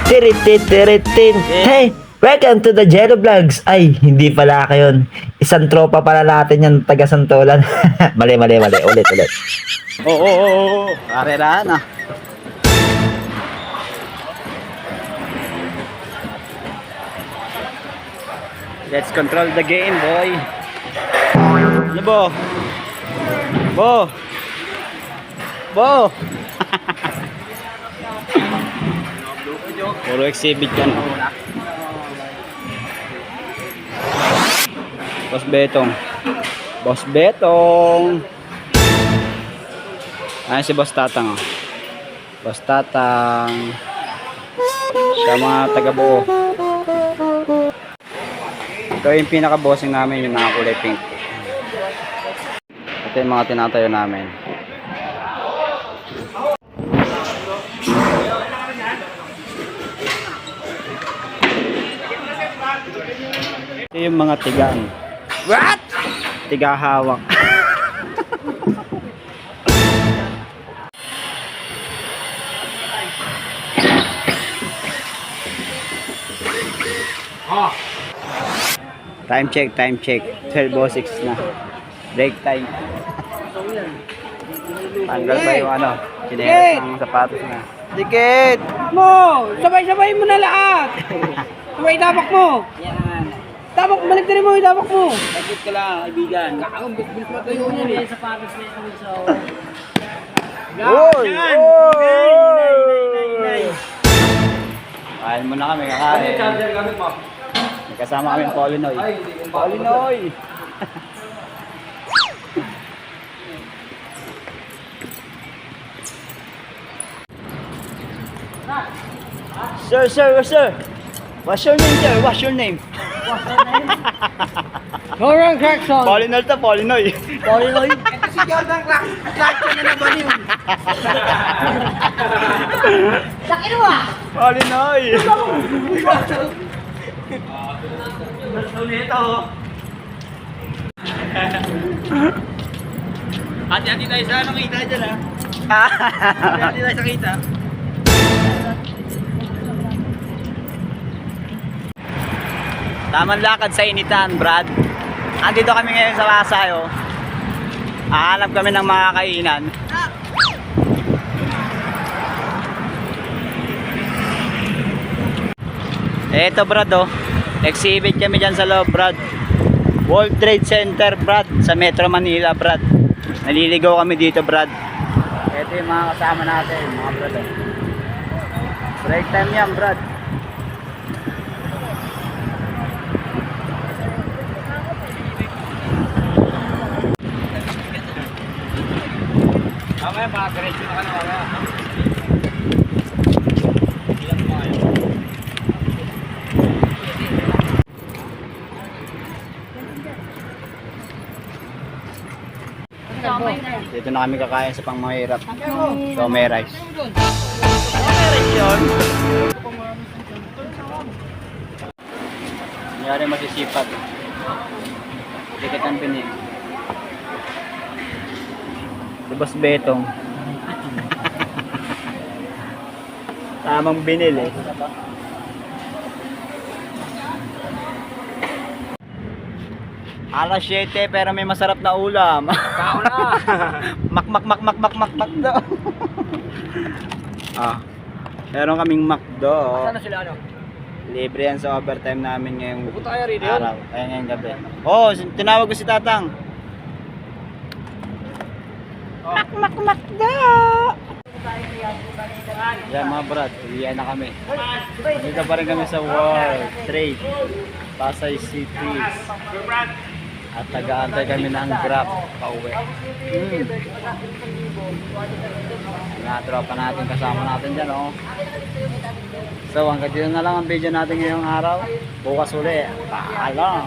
Tirit-tirit-tiritin. Hey, welcome to the Jero Vlogs. Ay, hindi pala ako yun. Isang tropa pala natin yan, taga Santolan. Mali. Ulit. Oo. Karerahan ah. Let's control the game, boy. Ano bo? Bo! Puro exhibit yan. Boss Betong. Ayan si Boss Tatang. Oh. Boss Tatang. Siya mga taga-buo. Ito yung pinaka-bossing namin, yung nakakulay pink. Ito yung mga tinatayo namin. Ito yung mga tigang. What? Tigahawak. Time check. 12:06 na. Break time. Tanggal pa yung ano, chinelas ng sapatos na. Dikit! Mo! Sabay-sabay mo na lahat! Sabay tabak mo! Yan. Tabak, balik na rin mo yung tabak mo! Pagkit ka lang, kaibigan. Kakang bilis mo tayo niyan eh, sapatos na ito so... Oy! Kain muna kami, kakain. May kasama kami yung Polinoy. Polinoy! Sir. What's your name, sir? What's your name? Jordan Clarkson! Polinoy to, Polinoy. Polinoy? Ito si Jordan Clarkson na naman yun! Sakin mo ah! Polinoy! Hati-hati tayo sa ano kita dyan ah! Hati-hati tayo sa kita! Tamang lakad sa initan, Brad. Andito kami ngayon sa Pasay, oh. Hahanap kami ng mga kainan. Eto, Brad, oh. Exhibit kami dyan sa loob, Brad. World Trade Center, Brad. Sa Metro Manila, Brad. Naliligaw kami dito, Brad. Eto yung mga kasama natin, mga Brad, oh. Break time yan, Brad. Mamaya makakaretso na ka na wala. Dito na kami kakain sa pangmahirap. So, may rice. May rice yun. Nangyari masisipag. Dikit ang pinili. Boss Betong. Tamang binili. Alas 7 pero may masarap na ulam. Kao na! Mak daw. Meron kaming McDo. Saan na sila ano? Libre yan sa overtime namin ngayong Pupunta kaya rin yun? araw. Kaya ngayong gabi. Oo, tinawag ko si Tatang. McDo! Yan mga brad, uwian na kami. Dito pa rin kami sa World Trade Pasay City. At taga-antay kami ng Grab pauwi. Mga tropa natin, kasama natin dyan, oh. So hanggang dito na lang ang video natin ngayong araw. Bukas uli. Paalam!